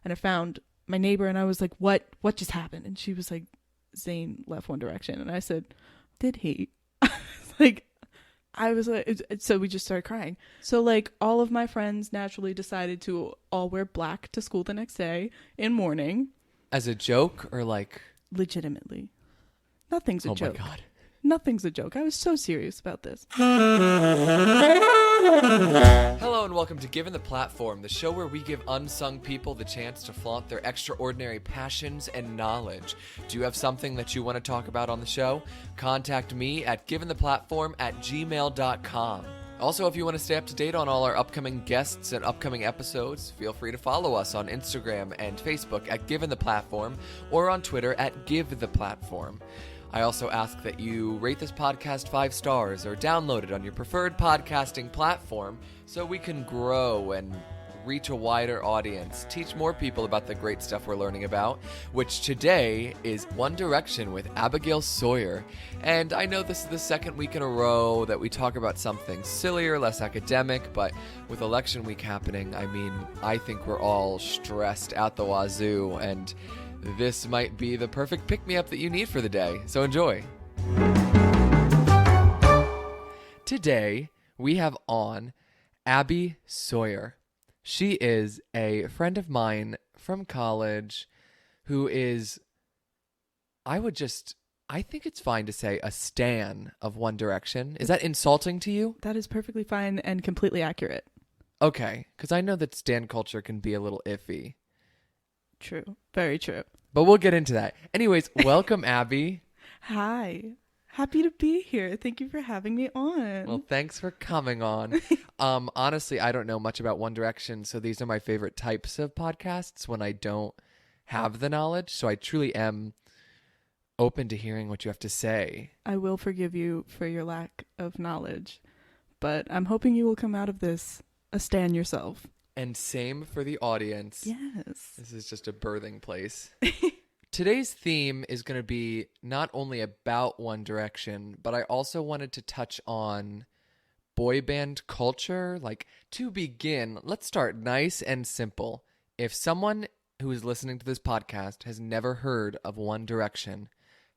and I found my neighbor, and I was like, what just happened? And she was like, Zayn left One Direction. And I said, did he? Like, I was like, so we just started crying. So like all of my friends naturally decided to all wear black to school the next day in mourning. As a joke or like? Legitimately. Nothing's a joke. Oh my God. Nothing's a joke. I was so serious about this. Hello and welcome to Given the Platform, the show where we give unsung people the chance to flaunt their extraordinary passions and knowledge. Do you have something that you want to talk about on the show? Contact me at giventheplatform@gmail.com. Also, if you want to stay up to date on all our upcoming guests and upcoming episodes, feel free to follow us on Instagram and Facebook at Given the Platform or on Twitter at Give the Platform. I also ask that you rate this podcast 5 stars or download it on your preferred podcasting platform so we can grow and reach a wider audience, teach more people about the great stuff we're learning about, which today is One Direction with Abigail Sawyer. And I know this is the second week in a row that we talk about something sillier, less academic, but with election week happening, I mean, I think we're all stressed out the wazoo, and this might be the perfect pick-me-up that you need for the day, so enjoy. Today, we have on Abby Sawyer. She is a friend of mine from college who is, I think it's fine to say, a stan of One Direction. Is that insulting to you? That is perfectly fine and completely accurate. Okay, because I know that stan culture can be a little iffy. True. Very true. But we'll get into that. Anyways, welcome, Abby. Hi. Happy to be here. Thank you for having me on. Well, thanks for coming on. Honestly, I don't know much about One Direction, so these are my favorite types of podcasts when I don't have the knowledge. So I truly am open to hearing what you have to say. I will forgive you for your lack of knowledge, but I'm hoping you will come out of this a stan yourself. And same for the audience. Yes. This is just a birthing place. Today's theme is going to be not only about One Direction, but I also wanted to touch on boy band culture. Like, to begin, let's start nice and simple. If someone who is listening to this podcast has never heard of One Direction,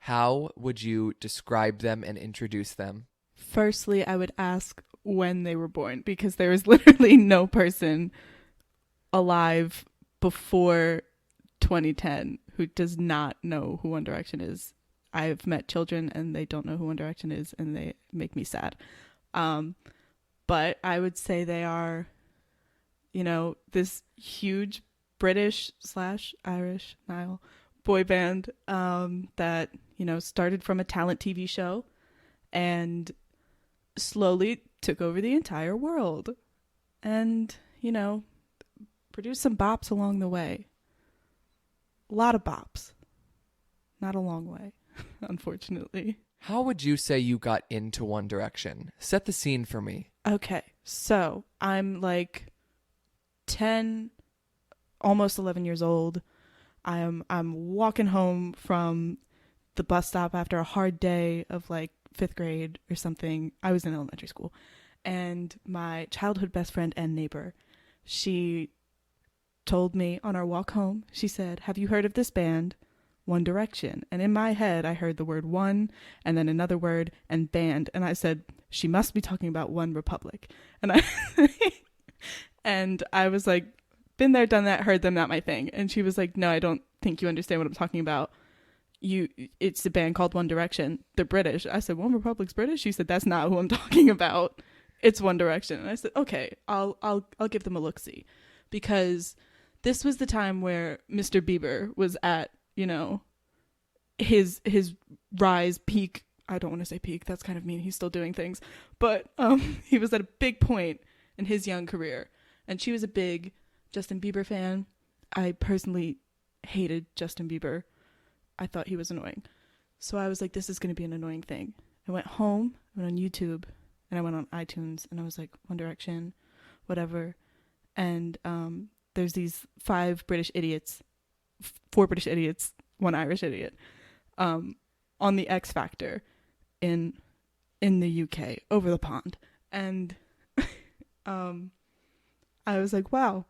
how would you describe them and introduce them? Firstly, I would ask when they were born, because there is literally no person alive before 2010 who does not know who One Direction is. I've met children and they don't know who One Direction is, and they make me sad. But I would say they are, this huge British/Irish Nile boy band that, started from a talent TV show and slowly took over the entire world and, produced some bops along the way. A lot of bops. Not a long way, unfortunately. How would you say you got into One Direction? Set the scene for me. Okay, so I'm like 10, almost 11 years old. I'm walking home from the bus stop after a hard day of like 5th grade or something. I was in elementary school. And my childhood best friend and neighbor, she told me on our walk home, she said, "Have you heard of this band, One Direction?" And in my head, I heard the word one and then another word and band. And I said, she must be talking about One Republic. And I was like, been there, done that, heard them, not my thing. And she was like, no, I don't think you understand what I'm talking about. It's a band called One Direction. They're British. I said, One Republic's British? She said, that's not who I'm talking about. It's One Direction. And I said, okay, I'll give them a look-see. Because this was the time where Mr. Bieber was at, his rise, peak. I don't want to say peak. That's kind of mean. He's still doing things. But he was at a big point in his young career. And she was a big Justin Bieber fan. I personally hated Justin Bieber. I thought he was annoying. So I was like, this is going to be an annoying thing. I went home, I went on YouTube, and I went on iTunes, and I was like, One Direction, whatever. And there's these 4 British idiots, 1 Irish idiot, on the X Factor in the UK, over the pond. And I was like, wow,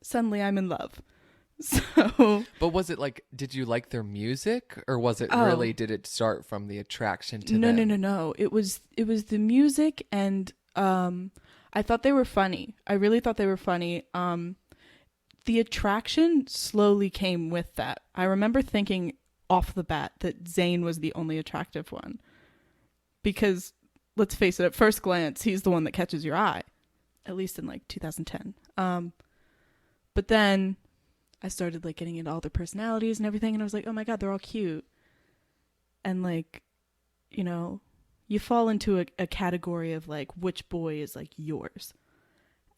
suddenly I'm in love. So But was it like, did you like their music, or was it Oh. really, did it start from the attraction to no, them? no, no, no. It was the music, and I thought they were funny. I really thought they were funny. The attraction slowly came with that. I remember thinking off the bat that Zayn was the only attractive one. Because let's face it, at first glance, he's the one that catches your eye. At least in like 2010. But then I started like getting into all their personalities and everything, and I was like, oh my god, they're all cute. And like, you know, you fall into a category of like which boy is like yours.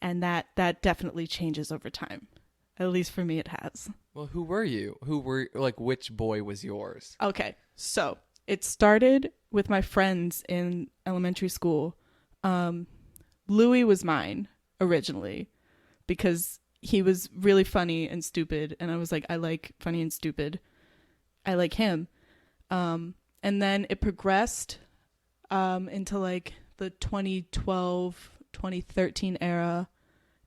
And that definitely changes over time. At least for me it has. Well, who were you? Who were, like, which boy was yours? Okay, so it started with my friends in elementary school. Louis was mine originally because he was really funny and stupid, and I was like, I like funny and stupid. I like him. And then it progressed into like the 2012, 2013 era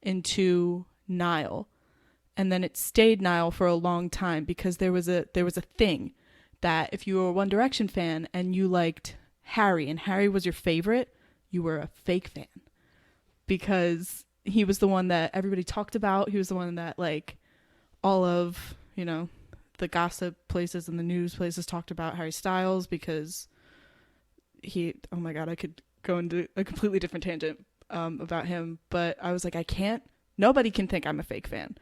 into Niall. And then it stayed Niall for a long time because there was a thing that if you were a One Direction fan and you liked Harry and Harry was your favorite, you were a fake fan. Because he was the one that everybody talked about. He was the one that like all of, you know, the gossip places and the news places talked about Harry Styles because oh my god, I could go into a completely different tangent about him. But I was like, nobody can think I'm a fake fan.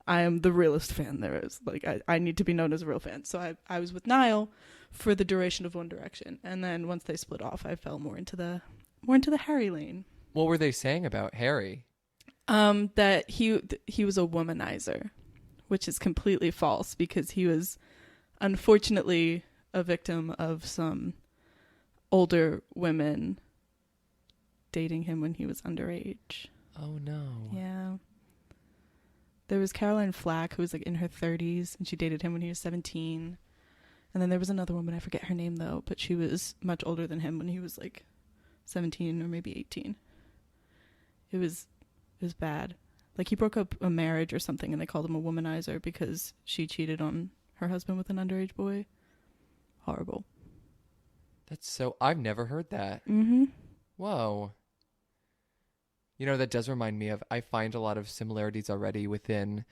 I am the realest fan there is. Like, I need to be known as a real fan. So I was with Niall for the duration of One Direction. And then once they split off, I fell more into the Harry lane. What were they saying about Harry? That he was a womanizer, which is completely false because he was unfortunately a victim of some older women dating him when he was underage. Oh, no. Yeah. There was Caroline Flack, who was like in her 30s, and she dated him when he was 17. And then there was another woman, I forget her name though, but she was much older than him when he was like 17 or maybe 18. It was bad. Like he broke up a marriage or something and they called him a womanizer because she cheated on her husband with an underage boy. Horrible. That's so, I've never heard that. Mm-hmm. Whoa. You know, that does remind me of, I find a lot of similarities already within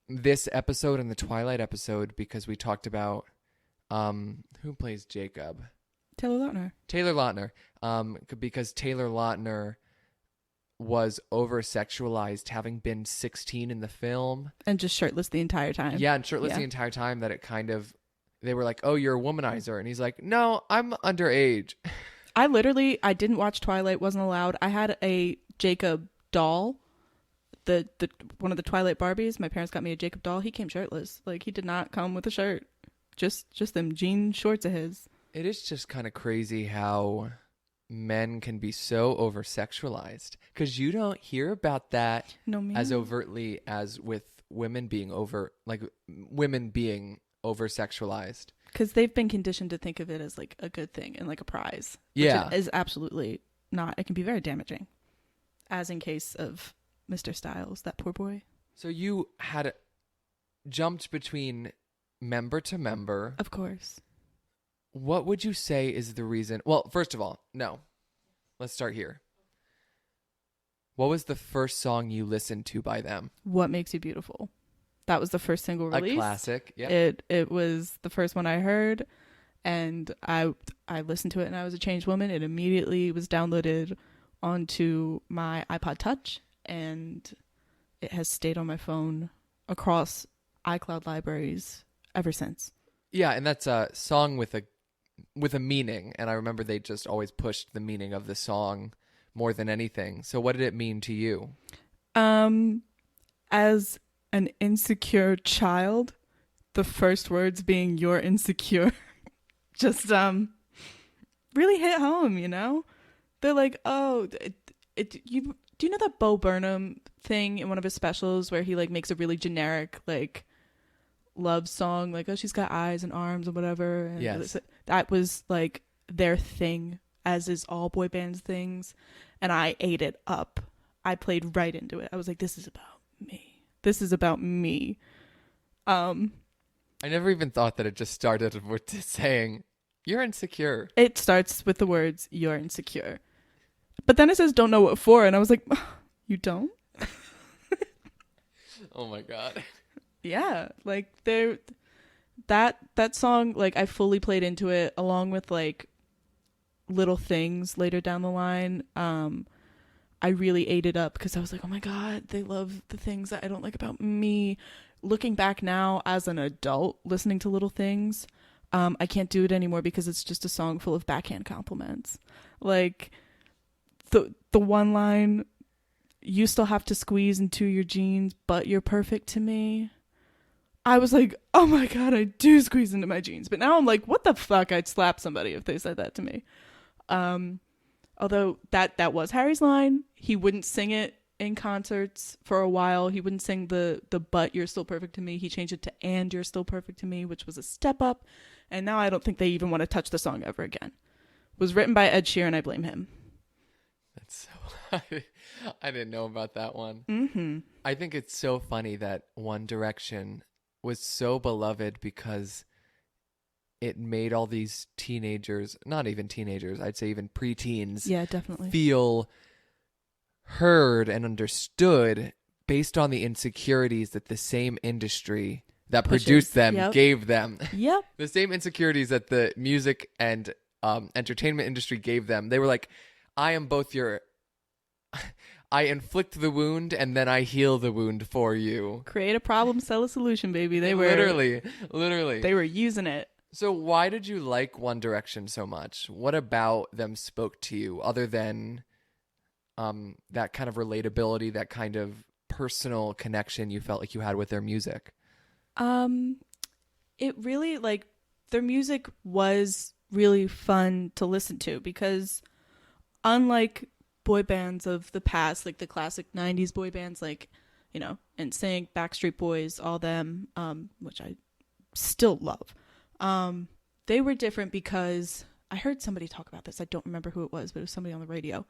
this episode and the Twilight episode because we talked about, who plays Jacob? Taylor Lautner. Because Taylor Lautner was over-sexualized, having been 16 in the film. And just shirtless the entire time. Yeah, and shirtless the entire time, that it kind of, they were like, oh, you're a womanizer. And he's like, no, I'm underage. I didn't watch Twilight, wasn't allowed. I had a Jacob doll, the one of the Twilight Barbies. My parents got me a Jacob doll. He came shirtless. Like, he did not come with a shirt. Just them jean shorts of his. It is just kind of crazy how men can be so over-sexualized, because you don't hear about that as overtly as with women being over-sexualized. Because they've been conditioned to think of it as like a good thing and like a prize. Yeah. Which it is absolutely not. It can be very damaging. As in case of Mr. Styles, that poor boy. So you had jumped between member to member. Of course. What would you say is the reason? Well, first of all, no. Let's start here. What was the first song you listened to by them? What Makes You Beautiful. That was the first single release. A classic, yeah. It was the first one I heard, and I listened to it, and I was a changed woman. It immediately was downloaded onto my iPod Touch, and it has stayed on my phone across iCloud libraries ever since. Yeah, and that's a song with a meaning, and I remember they just always pushed the meaning of the song more than anything. So what did it mean to you? As an insecure child, the first words being "you're insecure" just really hit home, you know? They're like, oh, do you know that Bo Burnham thing in one of his specials where he like makes a really generic like love song, like, oh, she's got eyes and arms and whatever. And yes. That was like their thing, as is all boy bands things. And I ate it up. I played right into it. I was like, this is about me. This is about me. I never even thought that it just started with saying, you're insecure. It starts with the words, "You're insecure." But then it says, "Don't know what for." And I was like, you don't? Oh my God. Yeah. Like that song, like I fully played into it along with like Little Things later down the line. I really ate it up because I was like, oh my God, they love the things that I don't like about me. Looking back now as an adult listening to Little Things, I can't do it anymore because it's just a song full of backhand compliments. Like the one line, "You still have to squeeze into your jeans, but you're perfect to me." I was like, oh my God, I do squeeze into my jeans. But now I'm like, what the fuck? I'd slap somebody if they said that to me. Although that was Harry's line. He wouldn't sing it in concerts for a while. He wouldn't sing the "but you're still perfect to me." He changed it to "and you're still perfect to me," which was a step up. And now I don't think they even want to touch the song ever again. It was written by Ed Sheeran. I blame him. That's so... I didn't know about that one. Mm-hmm. I think it's so funny that One Direction was so beloved because it made all these teenagers, not even teenagers, I'd say even preteens, Yeah, definitely. feel heard and understood based on the insecurities that the same industry that produced them Yep. gave them. Yep. The same insecurities that the music and entertainment industry gave them. They were like, I am both your... I inflict the wound and then I heal the wound for you. Create a problem, sell a solution, baby. They were literally. They were using it. So why did you like One Direction so much? What about them spoke to you other than that kind of relatability, that kind of personal connection you felt like you had with their music? It really, like, their music was really fun to listen to because unlike boy bands of the past, like the classic 90s boy bands, like, you know, NSYNC, Backstreet Boys, all them, which I still love. They were different because I heard somebody talk about this. I don't remember who it was, but it was somebody on the radio.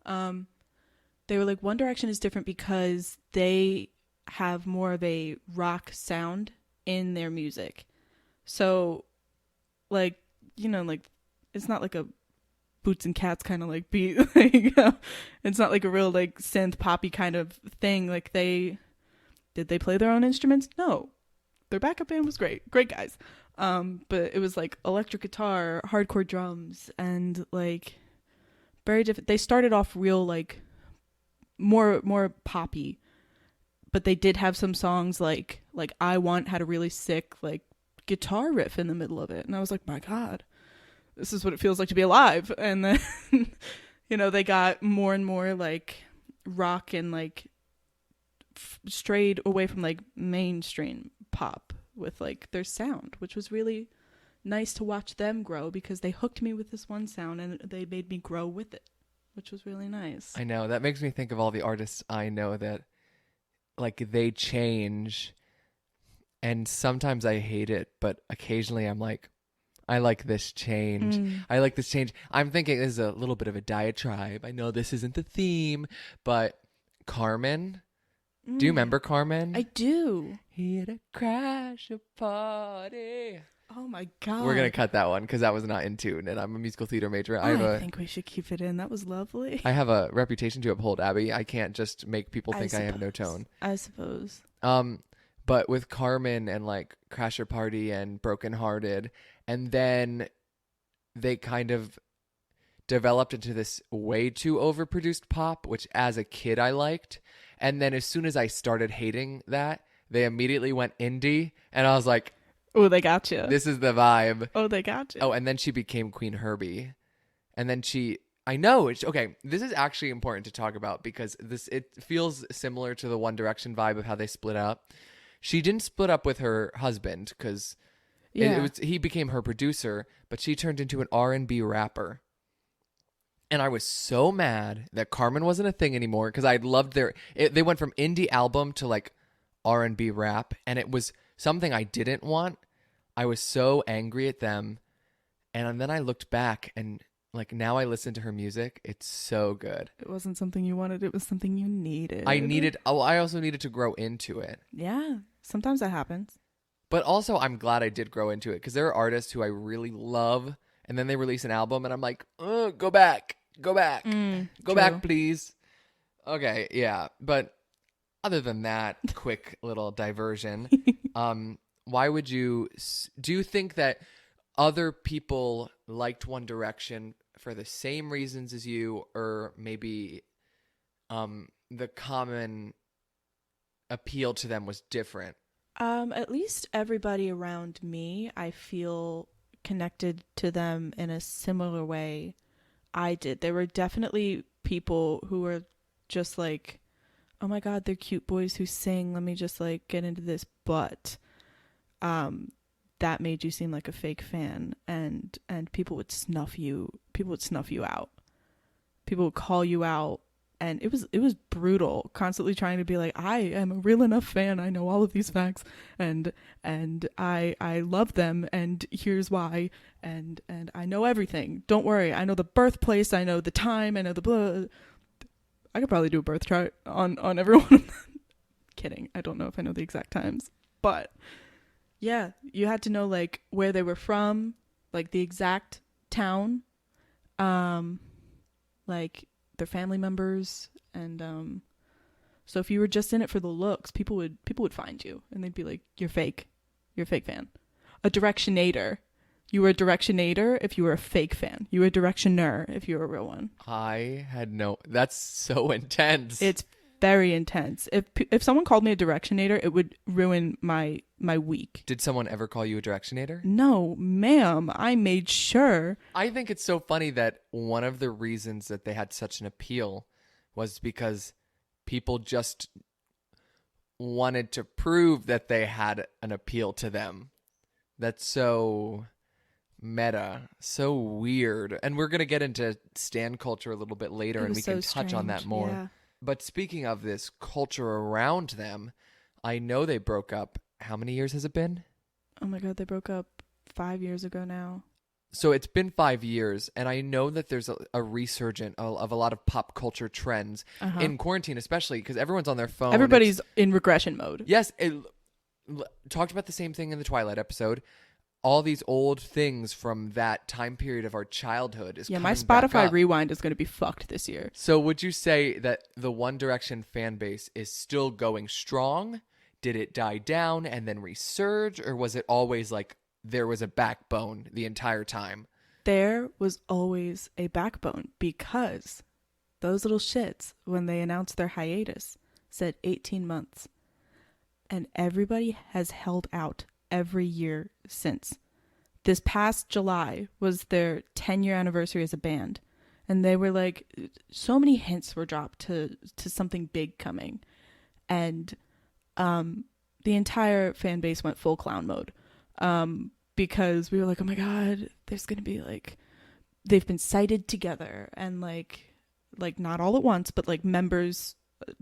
They were like, One Direction is different because they have more of a rock sound in their music. So, like, you know, like, it's not like a Boots and Cats kind of like beat. Like, it's not like a real like synth poppy kind of thing. Like, did they play their own instruments? No. Their backup band was great guys. But it was like electric guitar, hardcore drums, and like very different. They started off real like more poppy, but they did have some songs like "I Want" had a really sick like guitar riff in the middle of it, and I was like, my God, this is what it feels like to be alive. And then you know, they got more and more like rock and like strayed away from like mainstream pop with like their sound, which was really nice to watch them grow because they hooked me with this one sound and they made me grow with it, which was really nice. I know. That makes me think of all the artists I know that like they change, and sometimes I hate it, but occasionally I'm like, I like this change. I like this change. I'm thinking this is a little bit of a diatribe. I know this isn't the theme, but Carmen... Do you remember Carmen? I do. Here to crash a party. Oh my God. We're going to cut that one because that was not in tune, and I'm a musical theater major. I think we should keep it in. That was lovely. I have a reputation to uphold, Abby. I can't just make people think I have no tone. I suppose. But with Carmen and like Crasher Party and Broken Hearted, and then they kind of developed into this way too overproduced pop, which as a kid I liked. And then as soon as I started hating that, they immediately went indie. And I was like, oh, they got you. This is the vibe. Oh, they got you. Oh, and then she became Queen Herbie. And then I know. Okay, this is actually important to talk about because it feels similar to the One Direction vibe of how they split up. She didn't split up with her husband because he became her producer, but she turned into an R&B rapper. And I was so mad that Carmen wasn't a thing anymore because I loved they went from indie album to like R&B rap, and it was something I didn't want. I was so angry at them. And then I looked back, and like now I listen to her music. It's so good. It wasn't something you wanted. It was something you needed. I also needed to grow into it. Yeah. Sometimes that happens. But also, I'm glad I did grow into it because there are artists who I really love, and then they release an album, and I'm like, go back, go back, go True. back, please. Okay, yeah. But other than that, quick little diversion. Why would do you think that other people liked One Direction for the same reasons as you, or maybe the common appeal to them was different? At least everybody around me, I feel connected to them in a similar way I did. There were definitely people who were just like, oh my God, they're cute boys who sing. Let me just like get into this. But that made you seem like a fake fan, and people would snuff you. People would snuff you out. People would call you out. And it was brutal, constantly trying to be like, I am a real enough fan. I know all of these facts, and I love them, and here's why, and I know everything. Don't worry, I know the birthplace, I know the time, I know the blah. I could probably do a birth chart on everyone. Kidding, I don't know if I know the exact times, but yeah, you had to know like where they were from, like the exact town, like their family members, and so if you were just in it for the looks, people would find you and they'd be like, you're a fake fan. A directionator, you were a directionator if you were a fake fan. You were a directioner if you were a real one. That's so intense. It's very intense. If someone called me a directionator, it would ruin my week. Did someone ever call you a directionator? No, ma'am. I made sure. I think it's so funny that one of the reasons that they had such an appeal was because people just wanted to prove that they had an appeal to them. That's so meta, so weird. And we're going to get into stan culture a little bit later, and we can touch on that more. Yeah. But speaking of this culture around them, I know they broke up. How many years has it been? Oh my God, they broke up 5 years ago now. So it's been 5 years, and I know that there's a resurgence of a lot of pop culture trends in quarantine, especially because everyone's on their phone. Everybody's in regression mode. Yes, talked about the same thing in the Twilight episode. All these old things from that time period of our childhood is coming my back Spotify up. rewind is going to be fucked this year. So would you say that the One Direction fan base is still going strong? Did it die down and then resurge, or was it always like there was a backbone the entire time? There was always a backbone, because those little shits, when they announced their hiatus, said 18 months. And everybody has held out every year since. This past July was their 10-year anniversary as a band. And they were like, so many hints were dropped to something big coming. And the entire fan base went full clown mode. Because we were like, oh my God, there's going to be like, they've been cited together. And like not all at once, but like members,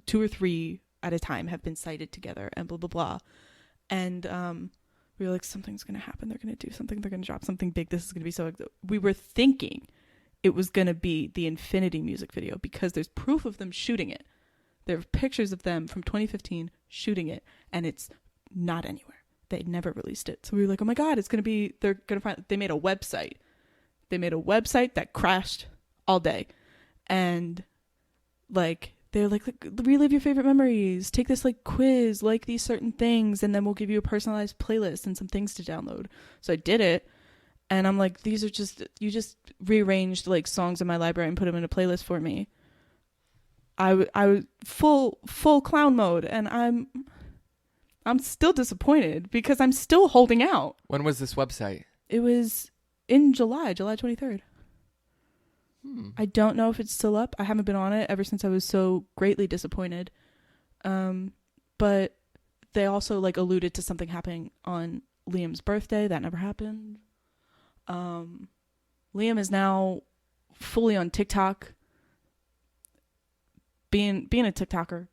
2 or 3 at a time have been cited together, and blah, blah, blah. And we were like, something's going to happen. They're going to do something. They're going to drop something big. This is going to be so... We were thinking it was going to be the Infinity music video, because there's proof of them shooting it. There are pictures of them from 2015 shooting it, and it's not anywhere. They never released it. So we were like, oh my God, it's going to be... They're going to find... They made a website. They made a website that crashed all day. And like... They're like, relive your favorite memories. Take this like quiz, like these certain things, and then we'll give you a personalized playlist and some things to download. So I did it, and I'm like, these are just, you just rearranged like songs in my library and put them in a playlist for me. I was full clown mode, and I'm still disappointed because I'm still holding out. When was this website? It was in July 23rd. I don't know if it's still up. I haven't been on it ever since I was so greatly disappointed. But they also like alluded to something happening on Liam's birthday. That never happened. Liam is now fully on TikTok. Being a TikToker.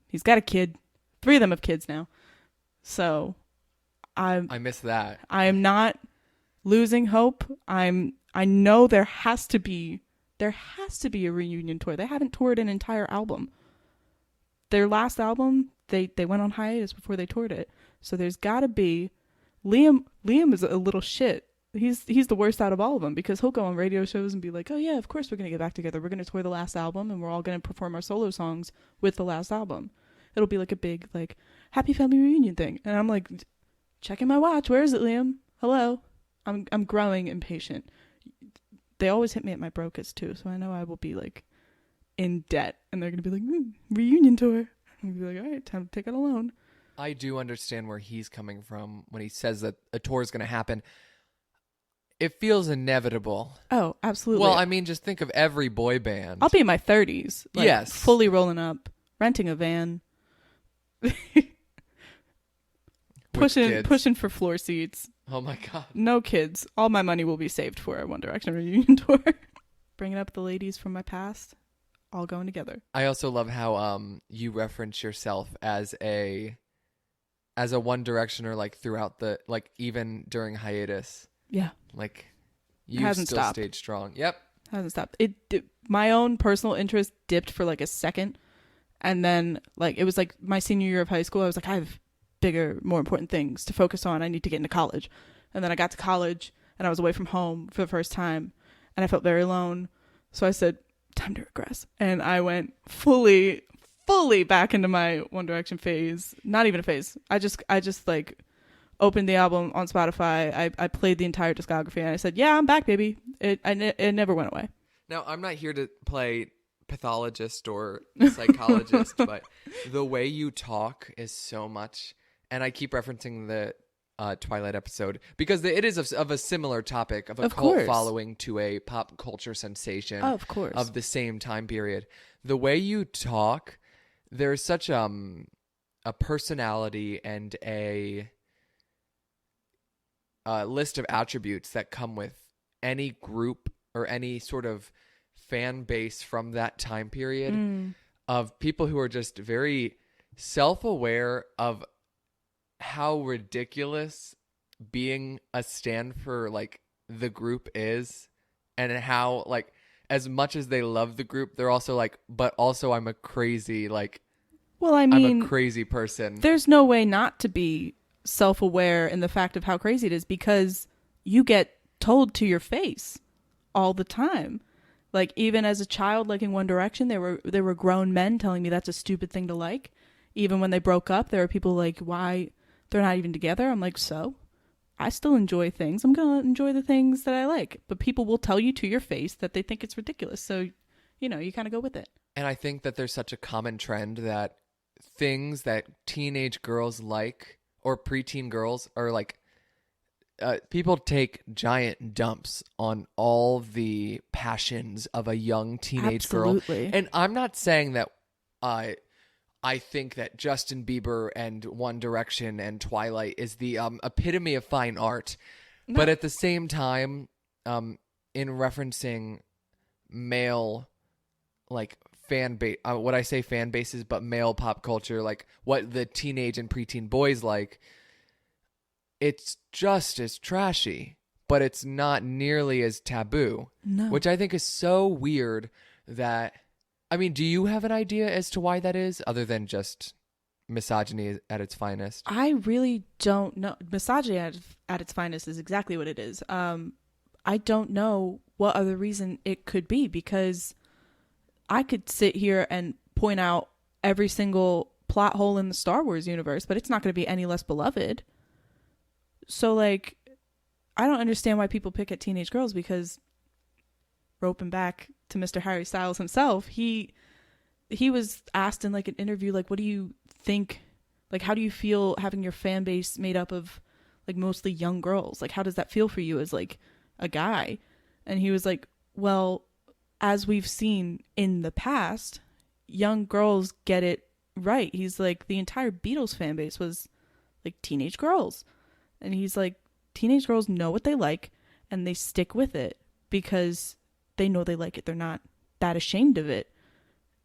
He's got a kid. 3 of them have kids now. So I missed that. I am not losing hope. I'm I know there has to be a reunion tour. They haven't toured an entire album. Their last album, they went on hiatus before they toured it. So there's got to be. Liam is a little shit. He's the worst out of all of them, because he'll go on radio shows and be like, oh yeah, of course we're going to get back together. We're going to tour the last album and we're all going to perform our solo songs with the last album. It'll be like a big like happy family reunion thing. And I'm like, checking my watch. Where is it, Liam? Hello? I'm growing impatient. They always hit me at my brokest too, so I know I will be like in debt, and they're gonna be like, reunion tour. I'm gonna be like, all right, time to take it alone. I do understand where he's coming from when he says that a tour is going to happen. It feels inevitable. Oh, absolutely. Well, I mean, just think of every boy band. I'll be in my 30s. Like, yes. Fully rolling up, renting a van, pushing for floor seats. Oh my God. No kids. All my money will be saved for a One Direction reunion tour. Bringing up the ladies from my past, all going together. I also love how you reference yourself as a One Directioner, like throughout the, like even during hiatus. Yeah. Like you hasn't still stopped. stayed strong. Yep. Hasn't stopped. My own personal interest dipped for like a second, and then like it was like my senior year of high school. I was like, I have bigger, more important things to focus on. I need to get into college. And then I got to college and I was away from home for the first time, and I felt very alone. So I said, time to regress. And I went fully back into my One Direction phase. Not even a phase. I just like opened the album on Spotify. I played the entire discography and I said, yeah, I'm back, baby. It never went away. Now, I'm not here to play pathologist or psychologist, but the way you talk is so much, and I keep referencing the Twilight episode because it is of a similar topic of a cult following to a pop culture sensation of the same time period. The way you talk, there's such a personality and a list of attributes that come with any group or any sort of fan base from that time period of people who are just very self-aware of how ridiculous being a stand for like the group is, and how like as much as they love the group, they're also like, but also I'm a crazy I'm a crazy person. There's no way not to be self-aware in the fact of how crazy it is, because you get told to your face all the time. Like even as a child liking One Direction, there were grown men telling me that's a stupid thing to like. Even when they broke up, there were people like, why they're not even together. I'm like, so I still enjoy things. I'm gonna enjoy the things that I like, but people will tell you to your face that they think it's ridiculous, so you kind of go with it. And I think that there's such a common trend that things that teenage girls like, or preteen girls, are like, people take giant dumps on all the passions of a young teenage girl. And I'm not saying that I think that Justin Bieber and One Direction and Twilight is the epitome of fine art. No. But at the same time, in referencing male, like, fan base, what I say fan bases, but male pop culture, like what the teenage and preteen boys like, it's just as trashy, but it's not nearly as taboo. No. Which I think is so weird that, I mean, do you have an idea as to why that is, other than just misogyny at its finest? I really don't know. Misogyny at its finest is exactly what it is. I don't know what other reason it could be, because I could sit here and point out every single plot hole in the Star Wars universe, but it's not going to be any less beloved. So, like, I don't understand why people pick at teenage girls, because roping back to Mr. Harry Styles himself, he was asked in like an interview, like, what do you think, like, how do you feel having your fan base made up of like mostly young girls? Like, how does that feel for you as like a guy? And he was like, well, as we've seen in the past, young girls get it right. He's like, the entire Beatles fan base was like teenage girls. And he's like, teenage girls know what they like and they stick with it because they know they like it. They're not that ashamed of it.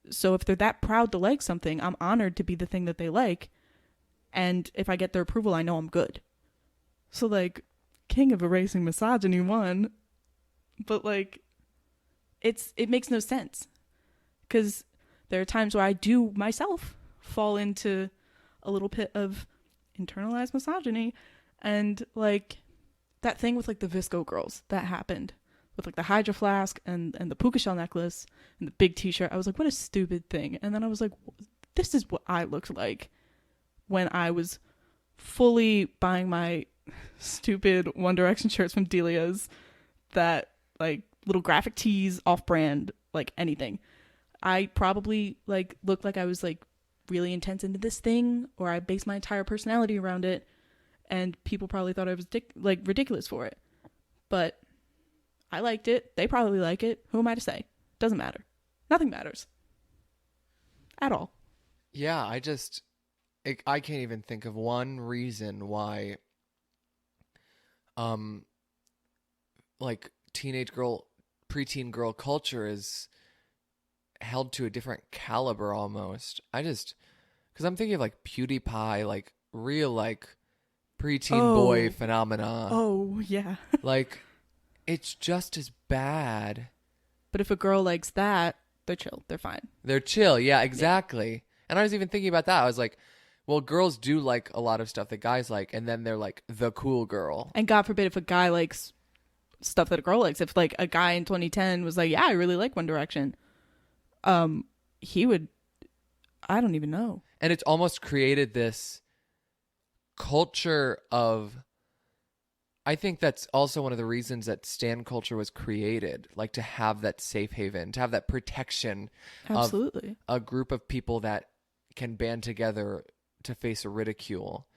So if they're that proud to like something, I'm honored to be the thing that they like. And if I get their approval, I know I'm good. So, like, king of erasing misogyny one, but like it makes no sense because there are times where I do myself fall into a little bit of internalized misogyny, and like that thing with like the Visco girls that happened with like the Hydro Flask and the puka shell necklace and the big t-shirt. I was like, what a stupid thing. And then I was like, this is what I looked like when I was fully buying my stupid One Direction shirts from Delia's, that like little graphic tees, off-brand, like anything. I probably like looked like I was like really intense into this thing, or I based my entire personality around it, and people probably thought I was like ridiculous for it. But I liked it. They probably like it. Who am I to say? Doesn't matter. Nothing matters at all. Yeah, I can't even think of one reason why like preteen girl culture is held to a different caliber almost. Because I'm thinking of like PewDiePie, like real like preteen boy phenomena. Oh, yeah. Like, it's just as bad. But if a girl likes that, they're chill. They're fine. They're chill. Yeah, exactly. Yeah. And I was even thinking about that. I was like, well, girls do like a lot of stuff that guys like, and then they're like the cool girl. And God forbid if a guy likes stuff that a girl likes. If like a guy in 2010 was like, yeah, I really like One Direction, he would, I don't even know. And it's almost created this culture of, I think that's also one of the reasons that stan culture was created, like to have that safe haven, to have that protection. Absolutely. Of a group of people that can band together to face a ridicule.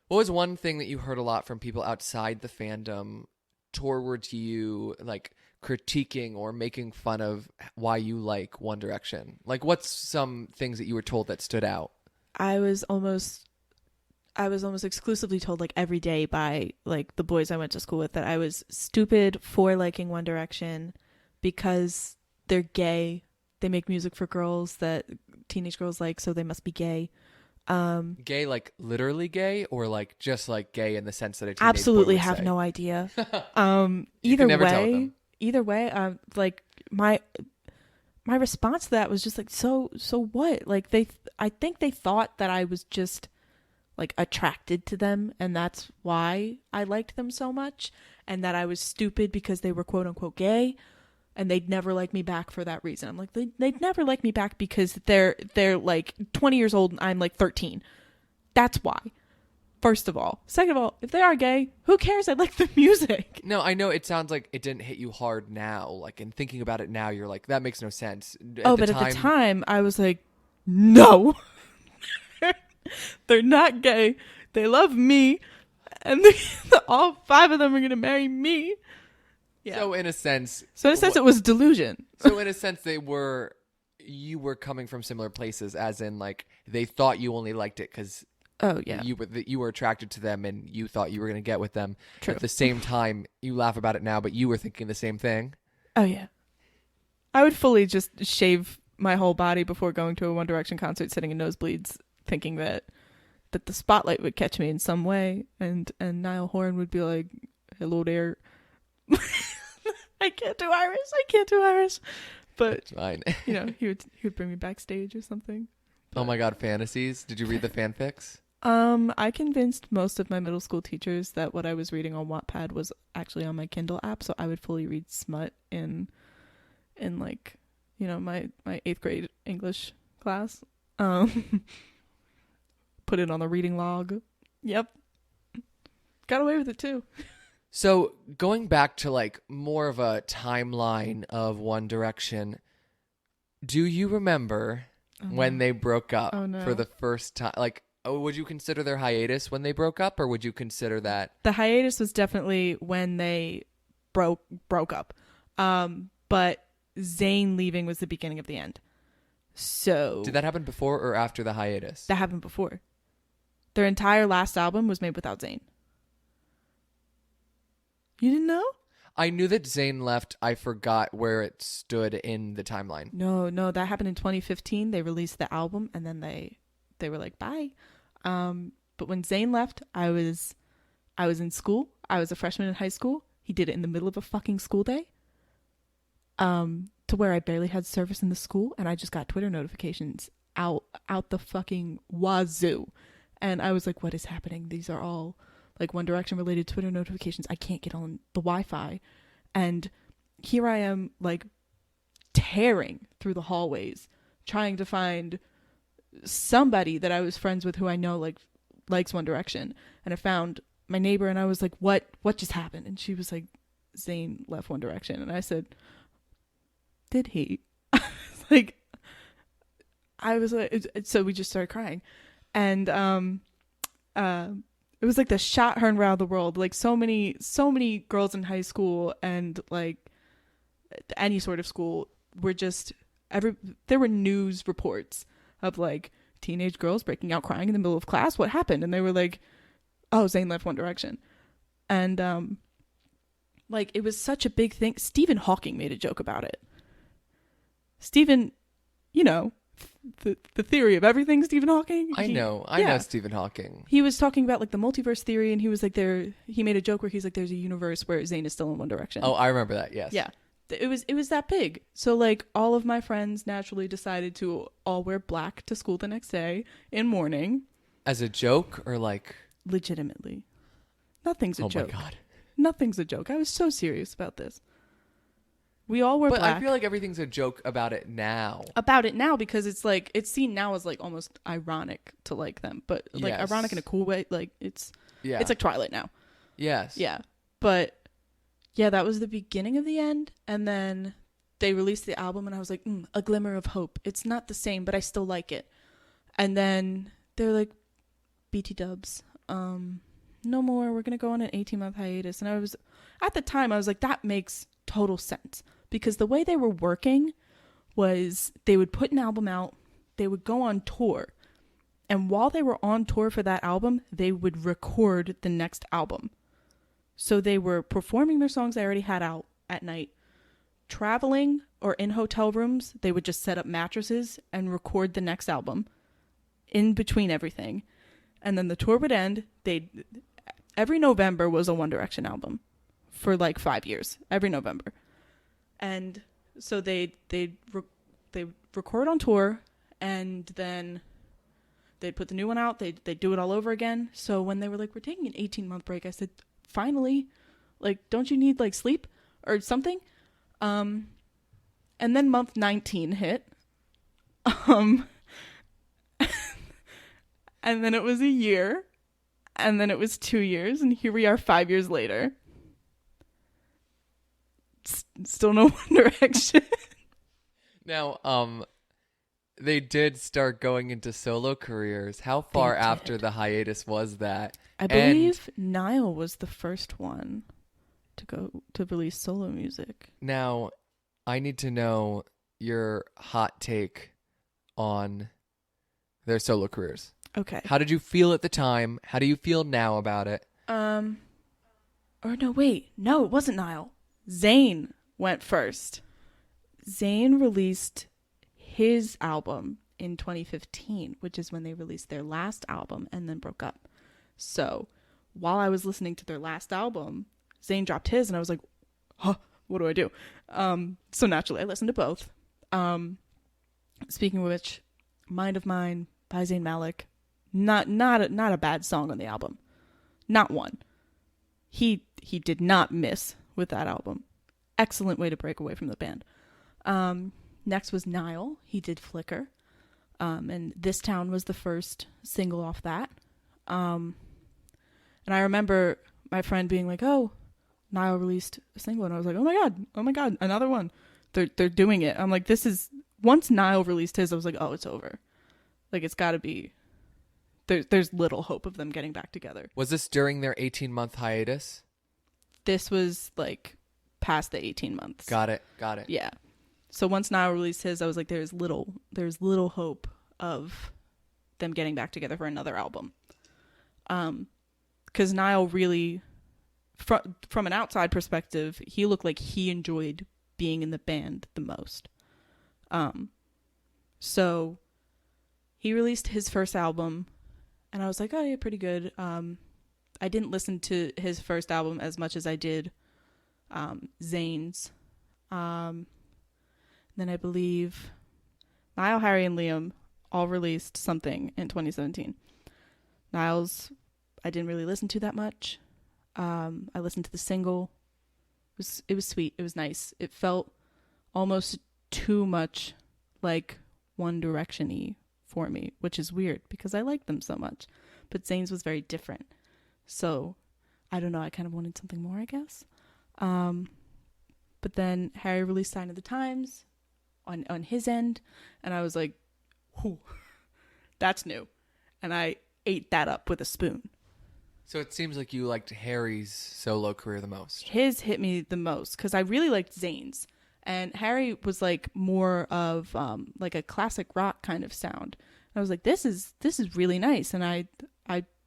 What was one thing that you heard a lot from people outside the fandom towards you, like critiquing or making fun of why you like One Direction? Like, what's some things that you were told that stood out? I was almost exclusively told like every day by like the boys I went to school with that I was stupid for liking One Direction because they're gay. They make music for girls that teenage girls like, so they must be gay. Gay, like literally gay, or like just like gay in the sense that a teenage absolutely boy would have say? No idea. You can never tell them. Either way, like my response to that was just like, so what? Like I think they thought that I was just like attracted to them, and that's why I liked them so much, and that I was stupid because they were quote unquote gay, and they'd never like me back for that reason. I'm like, they'd never like me back because they're like 20 years old and I'm like 13. That's why. First of all. Second of all, if they are gay, who cares? I like the music. No, I know it sounds like it didn't hit you hard now. Like, in thinking about it now, you're like, that makes no sense. At the time, I was like, no. They're not gay. They love me. And all 5 of them are going to marry me. Yeah. So in a sense, it was delusion. So in a sense, you were coming from similar places, as in like they thought you only liked it because you were attracted to them and you thought you were going to get with them. True. At the same time, you laugh about it now, but you were thinking the same thing. Oh yeah, I would fully just shave my whole body before going to a One Direction concert, sitting in nosebleeds, thinking that the spotlight would catch me in some way, and Niall Horan would be like, "Hello there." I can't do Irish. But it's fine. You know, he would bring me backstage or something. But, oh my God, fantasies. Did you read the fanfics? I convinced most of my middle school teachers that what I was reading on Wattpad was actually on my Kindle app, so I would fully read smut in like, you know, my 8th grade English class. Put it on the reading log. Yep. Got away with it too. So going back to like more of a timeline of One Direction, do you remember when they broke up for the first time? Like, would you consider their hiatus when they broke up, or would you consider that? The hiatus was definitely when they broke up. But Zayn leaving was the beginning of the end. So did that happen before or after the hiatus? That happened before. Their entire last album was made without Zayn. You didn't know? I knew that Zayn left. I forgot where it stood in the timeline. No, that happened in 2015. They released the album and then they were like, bye. But when Zayn left, I was in school. I was a freshman in high school. He did it in the middle of a fucking school day. to where I barely had service in the school, and I just got Twitter notifications out the fucking wazoo. And I was like, what is happening? These are all like One Direction related Twitter notifications. I can't get on the Wi-Fi. And here I am, like, tearing through the hallways, trying to find somebody that I was friends with who I know, like, likes One Direction. And I found my neighbor, and I was like, what just happened? And she was like, Zayn left One Direction. And I said, did he? Like, I was like, so we just started crying. And it was like the shot heard around the world. Like, so many girls in high school and like any sort of school were just there were news reports of like teenage girls breaking out crying in the middle of class. What happened? And they were like, oh, Zayn left One Direction. And like, it was such a big thing. Stephen Hawking made a joke about it. Stephen, you know, the theory of everything, Stephen Hawking. I know Stephen Hawking. He was talking about like the multiverse theory, and he was like, he made a joke where he's like, there's a universe where Zayn is still in One Direction. Oh, I remember that. Yes. Yeah. It was that big. So like, all of my friends naturally decided to all wear black to school the next day in mourning. As a joke, or like legitimately? Nothing's a joke. Oh my God. Nothing's a joke. I was so serious about this. We all were black. But I feel like everything's a joke about it now. Because it's like, it's seen now as like almost ironic to like them, but like ironic in a cool way. Like, it's like Twilight now. Yes. Yeah. But yeah, that was the beginning of the end. And then they released the album, and I was like, a glimmer of hope. It's not the same, but I still like it. And then they're like, BT dubs, no more. We're going to go on an 18-month hiatus. And at the time, I was like, that makes total sense. Because the way they were working was they would put an album out, they would go on tour. And while they were on tour for that album, they would record the next album. So they were performing their songs they already had out at night, traveling, or in hotel rooms. They would just set up mattresses and record the next album in between everything. And then the tour would end. Every November was a One Direction album for like 5 years, every November. And so they record on tour, and then they'd put the new one out. They'd do it all over again. So when they were like, we're taking an 18-month break, I said, finally, like, don't you need like sleep or something? And then month 19 hit. And then it was a year, and then it was 2 years, and here we are 5 years later. Still no One Direction. Now, they did start going into solo careers. How far after the hiatus was that? I believe Niall was the first one to release solo music. Now, I need to know your hot take on their solo careers. Okay. How did you feel at the time? How do you feel now about it? Or no, wait. No, it wasn't Niall. Zayn went first. Zayn released his album in 2015, which is when they released their last album and then broke up. So while I was listening to their last album, Zayn dropped his, and I was like, huh, what do I do? So naturally I listened to both. Speaking of which, Mind of Mine by Zayn Malik, not a bad song on the album. Not one. He did not miss with that album. Excellent way to break away from the band. Next was Niall. He did Flicker. And This Town was the first single off that. And I remember my friend being like, oh, Niall released a single. And I was like, oh my God, another one. They're doing it. I'm like, once Niall released his, I was like, oh, it's over. Like, it's got to be, there's little hope of them getting back together. Was this during their 18-month hiatus? This was like past the 18 months. Got it. Yeah. So once Niall released his, I was like, there's little hope of them getting back together for another album. Because Niall really, from an outside perspective, he looked like he enjoyed being in the band the most. So he released his first album, and I was like, oh yeah, pretty good. I didn't listen to his first album as much as I did Zayn's. Then I believe Niall, Harry, and Liam all released something in 2017. Niall's, I didn't really listen to that much. I listened to the single. It was sweet. It was nice. It felt almost too much like One Direction-y for me, which is weird because I like them so much. But Zayn's was very different. So, I don't know. I kind of wanted something more, I guess. But then Harry released Sign of the Times on his end. And I was like, whew, that's new. And I ate that up with a spoon. So it seems like you liked Harry's solo career the most. His hit me the most because I really liked Zayn's. And Harry was like more of like a classic rock kind of sound. I was like, this is really nice, and I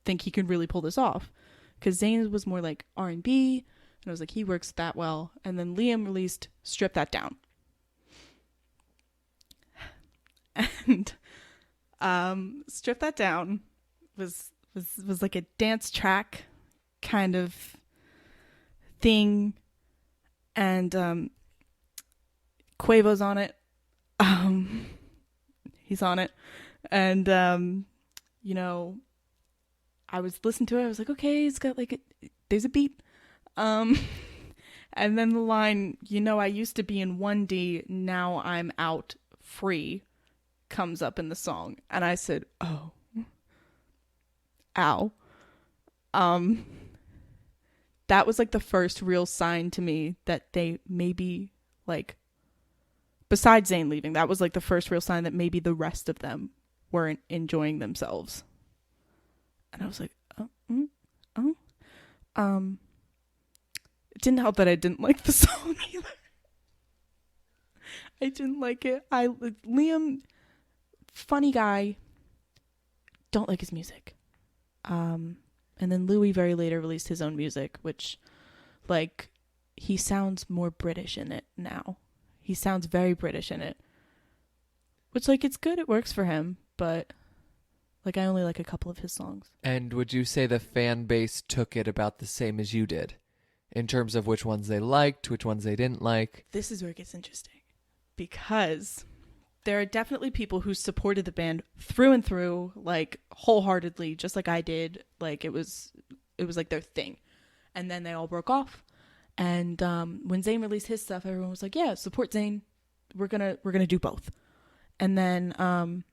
think he can really pull this off. Because Zayn's was more like R&B, and I was like, he works that well. And then Liam released Strip That Down, and Strip That Down was like a dance track kind of thing, and Quavo's on it. He's on it. And, you know, I was listening to it. I was like, okay, it's got like, there's a beat. And then the line, you know, I used to be in 1D. Now I'm out free comes up in the song. And I said, oh, ow. That was like the first real sign to me that they maybe like, besides Zayn leaving, that was like the first real sign that maybe the rest of them weren't enjoying themselves. And I was like, it didn't help that I didn't like the song either. I didn't like it. Liam, funny guy, don't like his music. And then Louis very later released his own music, which, like, he sounds more British in it now. He sounds very British in it. Which, like, it's good. It works for him. But, like, I only like a couple of his songs. And would you say the fan base took it about the same as you did? In terms of which ones they liked, which ones they didn't like? This is where it gets interesting. Because there are definitely people who supported the band through and through, like, wholeheartedly, just like I did. Like, it was like their thing. And then they all broke off. And when Zayn released his stuff, everyone was like, yeah, support Zayn. We're gonna do both. And then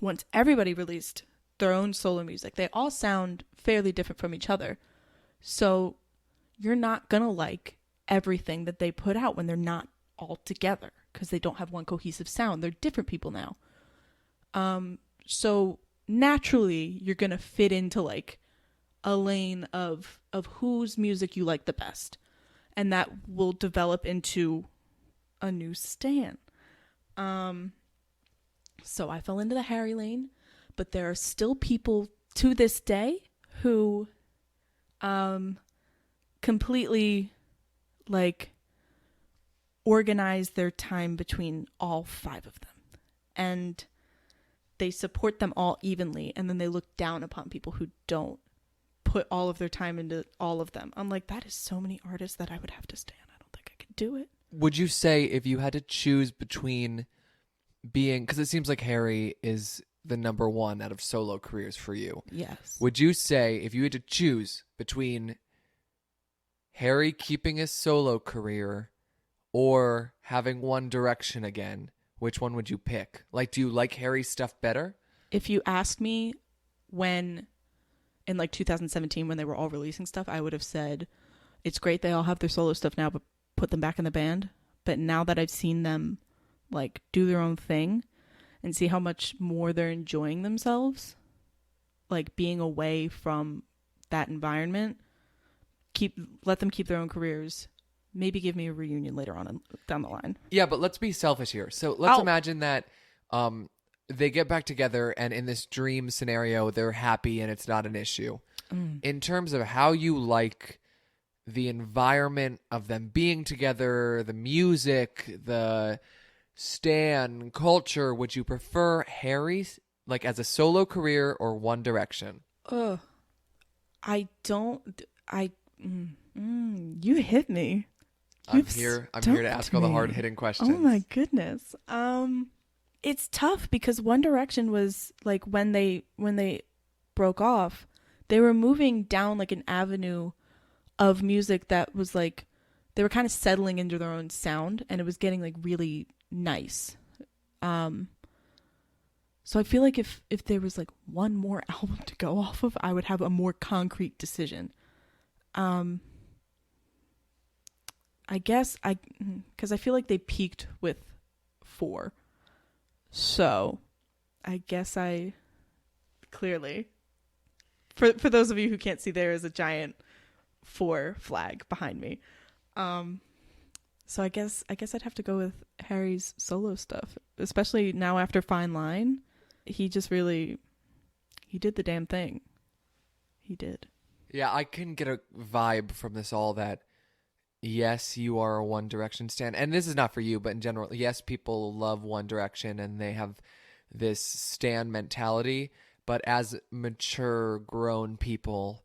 once everybody released their own solo music, they all sound fairly different from each other. So you're not gonna like everything that they put out when they're not all together, because they don't have one cohesive sound. They're different people now. So naturally you're gonna fit into like a lane of whose music you like the best, and that will develop into a new stan. So I fell into the Harry lane, but there are still people to this day who completely like organize their time between all five of them, and they support them all evenly, and then they look down upon people who don't put all of their time into all of them. I'm like, that is so many artists that I would have to stand. I don't think I could do it. Would you say if you had to choose between being, because it seems like Harry is the number one out of solo careers for you. Yes. Would you say if you had to choose between Harry keeping his solo career or having One Direction again, which one would you pick? Like, do you like Harry's stuff better? If you asked me when, in like 2017, when they were all releasing stuff, I would have said, it's great they all have their solo stuff now, but put them back in the band. But now that I've seen them like do their own thing and see how much more they're enjoying themselves, like being away from that environment, let them keep their own careers. Maybe give me a reunion later on down the line. Yeah, but let's be selfish here. So let's imagine that they get back together, and in this dream scenario, they're happy and it's not an issue. In terms of how you like the environment of them being together, the music, the stan culture, would you prefer Harry's like as a solo career or One Direction? I don't. You hit me. I'm here. I'm here to ask all the hard hitting questions. Oh my goodness. It's tough because One Direction was like when they broke off, they were moving down like an avenue of music that was like they were kind of settling into their own sound, and it was getting like really nice. So I feel like if there was like one more album to go off of, I would have a more concrete decision. I guess because I feel like they peaked with 4. So I guess I clearly, for those of you who can't see, there is a giant 4 flag behind me. So I guess I'd have to go with Harry's solo stuff, especially now after Fine Line. He just really, he did the damn thing. He did. Yeah, I can get a vibe from this all that, yes, you are a One Direction stan. And this is not for you, but in general, yes, people love One Direction and they have this stan mentality. But as mature, grown people,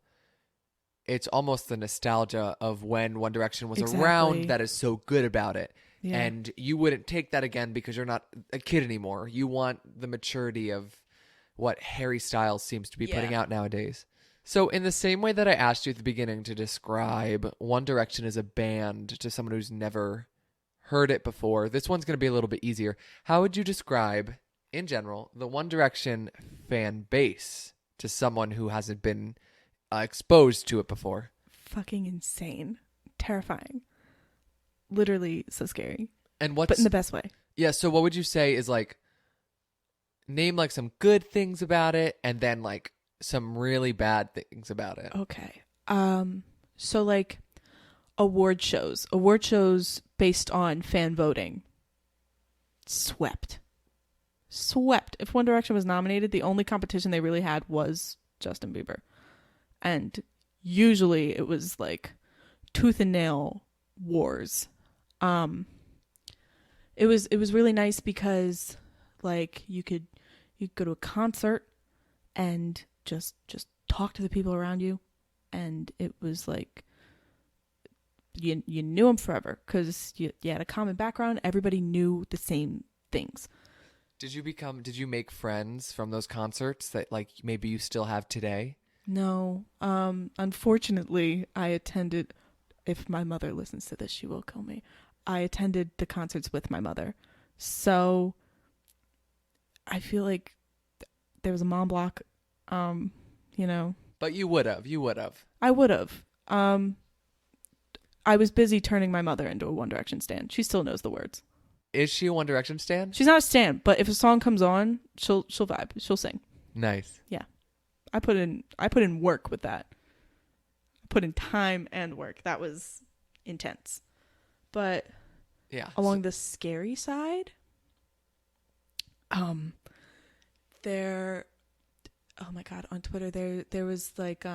it's almost the nostalgia of when One Direction was around that is so good about it. Yeah. And you wouldn't take that again because you're not a kid anymore. You want the maturity of what Harry Styles seems to be putting out nowadays. So in the same way that I asked you at the beginning to describe One Direction as a band to someone who's never heard it before, this one's going to be a little bit easier. How would you describe, in general, the One Direction fan base to someone who hasn't been exposed to it before? Fucking insane. Terrifying. Literally so scary. But in the best way. Yeah, so what would you say is like, name like some good things about it and then like some really bad things about it. Okay. So like award shows based on fan voting. Swept. If One Direction was nominated, the only competition they really had was Justin Bieber. And usually it was like tooth and nail wars. It was really nice because like you could go to a concert and just talk to the people around you, and it was like you knew them forever because you had a common background. Everybody knew the same things. Did you make friends from those concerts that like maybe you still have today? No. Unfortunately, I attended, if my mother listens to this, she will kill me. I attended the concerts with my mother. So I feel like there was a mom block, you know. But you would have. I would have. I was busy turning my mother into a One Direction stan. She still knows the words. Is she a One Direction stan? She's not a stan, but if a song comes on, she'll vibe. She'll sing. Nice. Yeah. I put in work with that. I put in time and work. That was intense. But yeah, along the scary side, there, oh my God, on Twitter there was like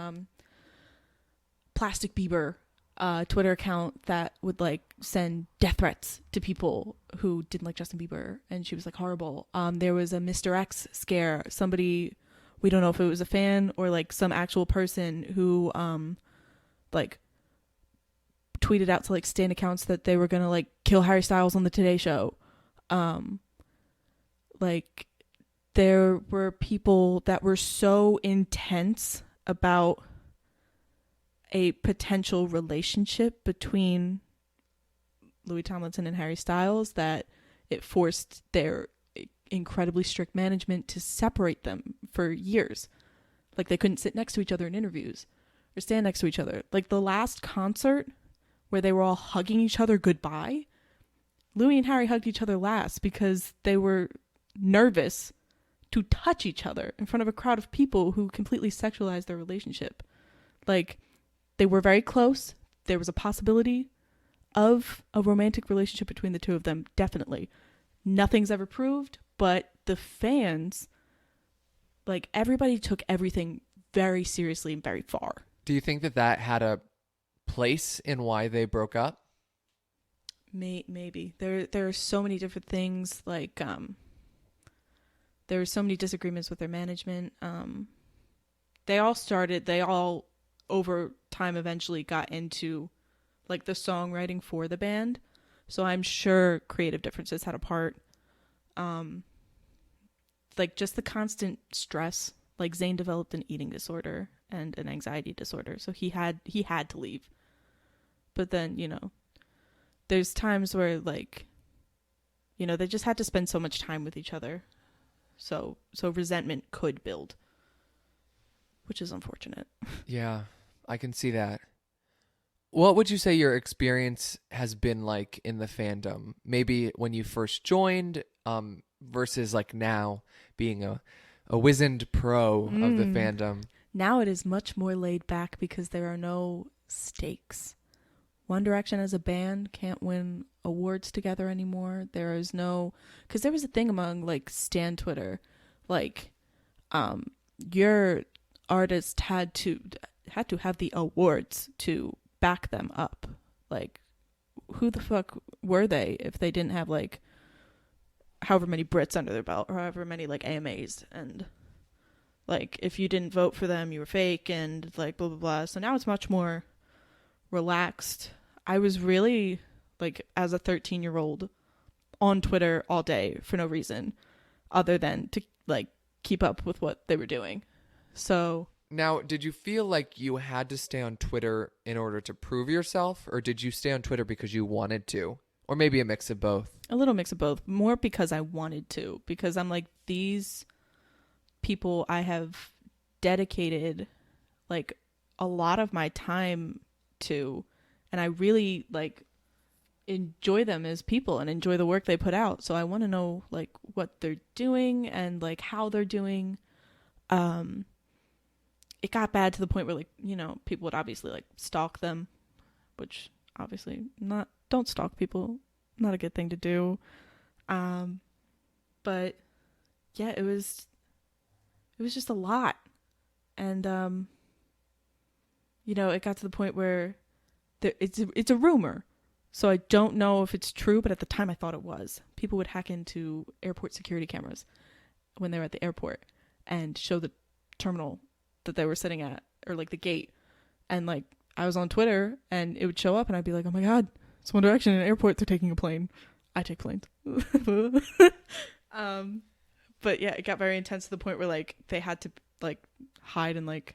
Plastic Bieber Twitter account that would like send death threats to people who didn't like Justin Bieber, and she was like horrible. There was a Mr. X scare. Somebody, we don't know if it was a fan or like some actual person who like tweeted out to like stan accounts that they were gonna like kill Harry Styles on the Today Show. Like there were people that were so intense about a potential relationship between Louis Tomlinson and Harry Styles that it forced their incredibly strict management to separate them for years. Like they couldn't sit next to each other in interviews or stand next to each other. Like the last concert where they were all hugging each other goodbye, Louis and Harry hugged each other last because they were nervous to touch each other in front of a crowd of people who completely sexualized their relationship. Like they were very close. There was a possibility of a romantic relationship between the two of them, definitely. Nothing's ever proved, but the fans, like everybody took everything very seriously and very far. Do you think that had a place in why they broke up? Maybe. There are so many different things, like there were so many disagreements with their management. They all over time eventually got into like the songwriting for the band. So I'm sure creative differences had a part. Like just the constant stress. Like Zayn developed an eating disorder and an anxiety disorder, so he had to leave. But then, you know, there's times where like, you know, they just had to spend so much time with each other. So resentment could build, which is unfortunate. Yeah, I can see that. What would you say your experience has been like in the fandom? Maybe when you first joined, versus like now being a wizened pro of the fandom. Now it is much more laid back because there are no stakes. One Direction as a band can't win awards together anymore. There is no, because there was a thing among like Stan Twitter, like, your artist had to have the awards to back them up. Like, who the fuck were they if they didn't have like however many Brits under their belt or however many like AMAs, and like if you didn't vote for them you were fake and like blah blah blah. So now it's much more relaxed. I was really like, as a 13-year-old, on Twitter all day for no reason other than to like keep up with what they were doing. So now, did you feel like you had to stay on Twitter in order to prove yourself, or did you stay on Twitter because you wanted to? Or maybe a mix of both? A little mix of both. More because I wanted to. Because I'm like, these people I have dedicated like a lot of my time to, and I really like enjoy them as people and enjoy the work they put out. So I want to know like what they're doing and like how they're doing. It got bad to the point where like, you know, people would obviously like stalk them, which obviously don't stalk people. Not a good thing to do. But yeah, it was just a lot. And, you know, it got to the point where it's a rumor. So I don't know if it's true, but at the time I thought it was. People would hack into airport security cameras when they were at the airport and show the terminal that they were sitting at, or like the gate. And like, I was on Twitter and it would show up and I'd be like, oh my God, it's One Direction in airports are taking a plane. I take planes. But yeah, it got very intense to the point where like they had to like hide in like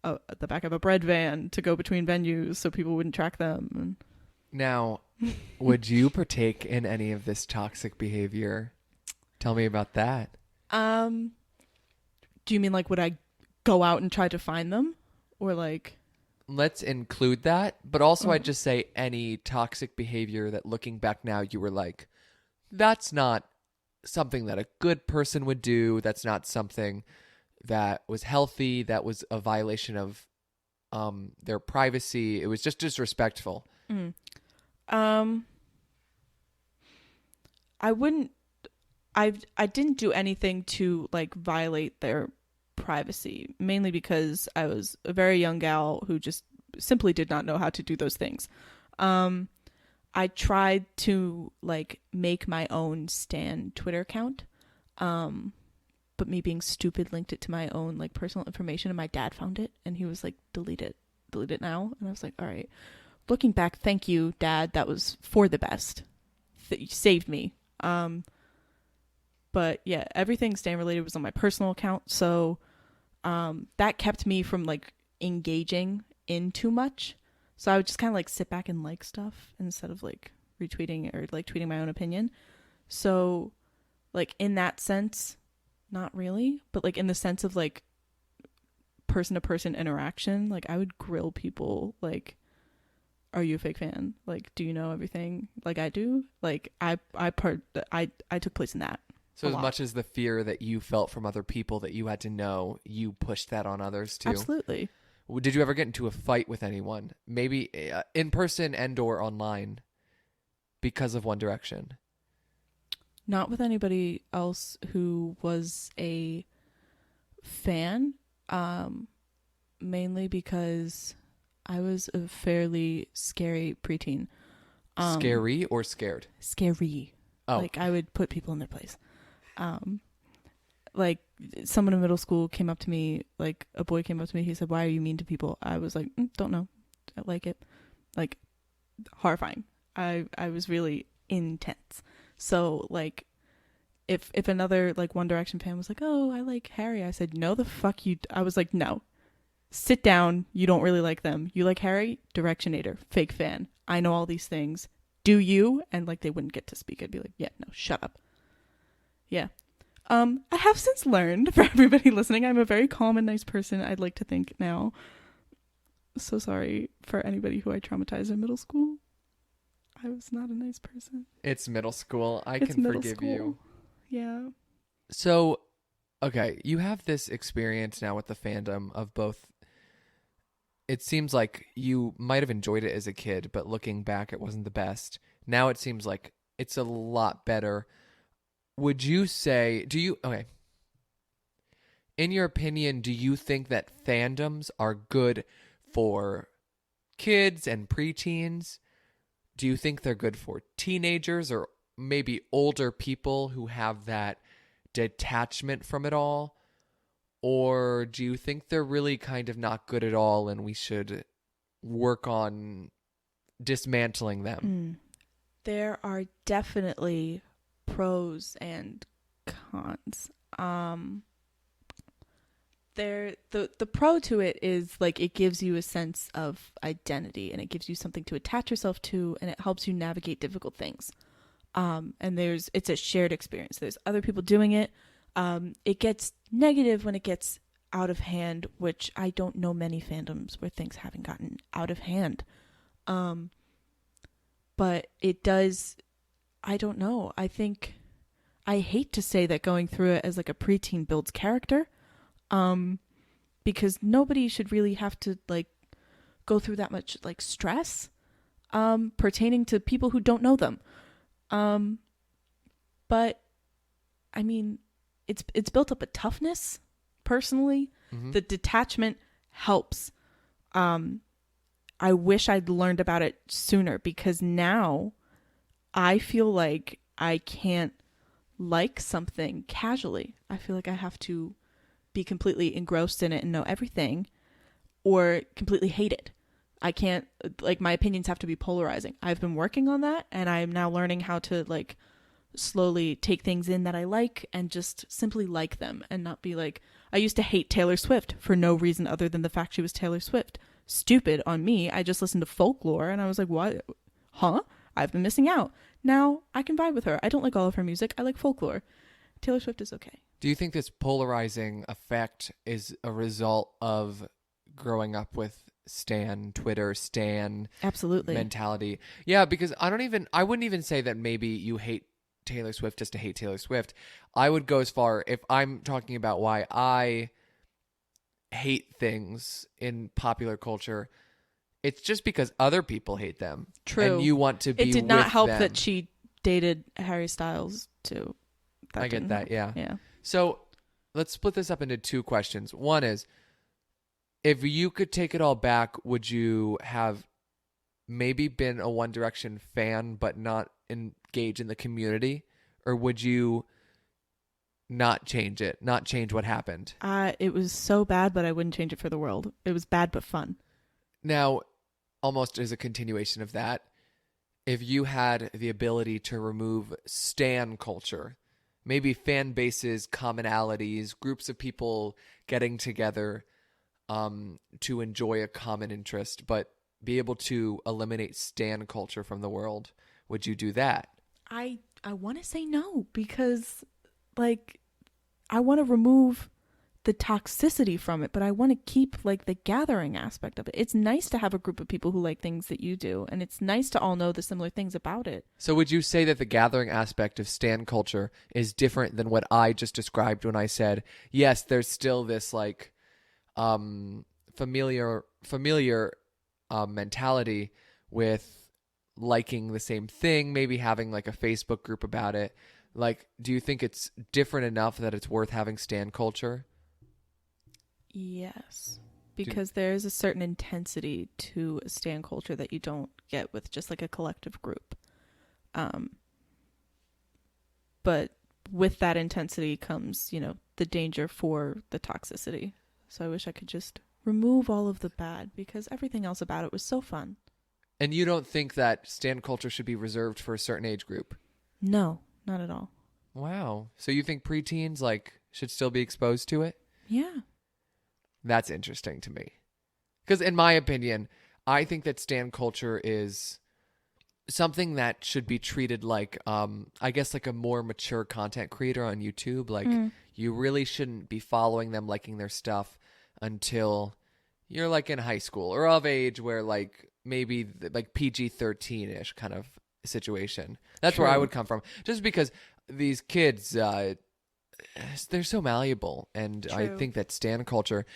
at the back of a bread van to go between venues so people wouldn't track them. And now, would you partake in any of this toxic behavior? Tell me about that. Do you mean like would I go out and try to find them, or like? Let's include that, but also I'd just say any toxic behavior that looking back now you were like, that's not something that a good person would do. That's not something that was healthy. That was a violation of their privacy. It was just disrespectful. I didn't do anything to like violate their privacy, mainly because I was a very young gal who just simply did not know how to do those things. I tried to like make my own Stan Twitter account, but me being stupid linked it to my own like personal information, and my dad found it and he was like, delete it now. And I was like, all right, looking back, thank you, Dad, that was for the best. You saved me. But yeah, everything Stan related was on my personal account, so that kept me from like engaging in too much. So I would just kind of like sit back and like stuff instead of like retweeting or like tweeting my own opinion. So like in that sense, not really, but like in the sense of like person to person interaction, like I would grill people like, are you a fake fan? Like, do you know everything like I do? Like I took place in that. So as much as the fear that you felt from other people that you had to know, you pushed that on others too? Absolutely. Did you ever get into a fight with anyone? Maybe in person and or online because of One Direction? Not with anybody else who was a fan, mainly because I was a fairly scary preteen. Scary or scared? Scary. Oh. Like I would put people in their place. Like someone in middle school came up to me, like a boy came up to me, he said, why are you mean to people? I was like, don't know, I like it. Like horrifying. I was really intense. So like if another like One Direction fan was like, "Oh, I like Harry," I said, "No, the fuck you." I was like, "No, sit down. You don't really like them. You like Harry? Directionator, fake fan. I know all these things. Do you?" And like they wouldn't get to speak. I'd be like, "Yeah, no, shut up." Yeah. I have since learned, for everybody listening, I'm a very calm and nice person. I'd like to think now. So sorry for anybody who I traumatized in middle school. I was not a nice person. It's middle school. I It's can middle forgive school. you. Yeah. So, okay, you have this experience now with the fandom of both. It seems like you might have enjoyed it as a kid, but looking back, it wasn't the best. Now it seems like it's a lot better. Would you say, okay, in your opinion, do you think that fandoms are good for kids and preteens? Do you think they're good for teenagers or maybe older people who have that detachment from it all? Or do you think they're really kind of not good at all and we should work on dismantling them? There are definitely pros and cons. The pro to it is like it gives you a sense of identity and it gives you something to attach yourself to and it helps you navigate difficult things. And it's a shared experience. There's other people doing it. It gets negative when it gets out of hand, which I don't know many fandoms where things haven't gotten out of hand. But it does, I don't know. I hate to say that going through it as like a preteen builds character. Because nobody should really have to like go through that much like stress, pertaining to people who don't know them. But I mean, it's built up a toughness personally. Mm-hmm. The detachment helps. I wish I'd learned about it sooner because now I feel like I can't like something casually. I feel like I have to be completely engrossed in it and know everything or completely hate it. I can't, like, my opinions have to be polarizing. I've been working on that and I'm now learning how to like slowly take things in that I like and just simply like them and not be like, I used to hate Taylor Swift for no reason other than the fact she was Taylor Swift. Stupid on me. I just listened to folklore and I was like, what? Huh? I've been missing out. Now I can vibe with her. I don't like all of her music. I like folklore. Taylor Swift is okay. Do you think this polarizing effect is a result of growing up with Twitter absolutely mentality? Yeah, because I wouldn't even say that maybe you hate Taylor Swift just to hate Taylor Swift. I would go as far, if I'm talking about why I hate things in popular culture, it's just because other people hate them. True. And you want to be with them. It did not help that she dated Harry Styles too. I get that, yeah. Yeah. So let's split this up into two questions. One is, if you could take it all back, would you have maybe been a One Direction fan but not engage in the community? Or would you not change it, not change what happened? It was so bad, but I wouldn't change it for the world. It was bad but fun. Now, almost as a continuation of that, if you had the ability to remove stan culture, maybe fan bases, commonalities, groups of people getting together to enjoy a common interest, but be able to eliminate stan culture from the world, would you do that? I want to say no because, like, I want to remove the toxicity from it, but I want to keep like the gathering aspect of it. It's nice to have a group of people who like things that you do, and it's nice to all know the similar things about it. So would you say that the gathering aspect of stan culture is different than what I just described when I said, yes, there's still this like familiar mentality with liking the same thing, maybe having like a Facebook group about it. Like, do you think it's different enough that it's worth having stan culture? Yes, because there's a certain intensity to a stan culture that you don't get with just like a collective group. But with that intensity comes, the danger for the toxicity. So I wish I could just remove all of the bad because everything else about it was so fun. And you don't think that stan culture should be reserved for a certain age group? No, not at all. Wow. So you think preteens like should still be exposed to it? Yeah. That's interesting to me. Because in my opinion, I think that stan culture is something that should be treated like, I guess, like a more mature content creator on YouTube. Like, you really shouldn't be following them, liking their stuff until you're like in high school or of age where like maybe like PG-13-ish kind of situation. That's where I would come from. Just because these kids, they're so malleable. And I think that stan culture,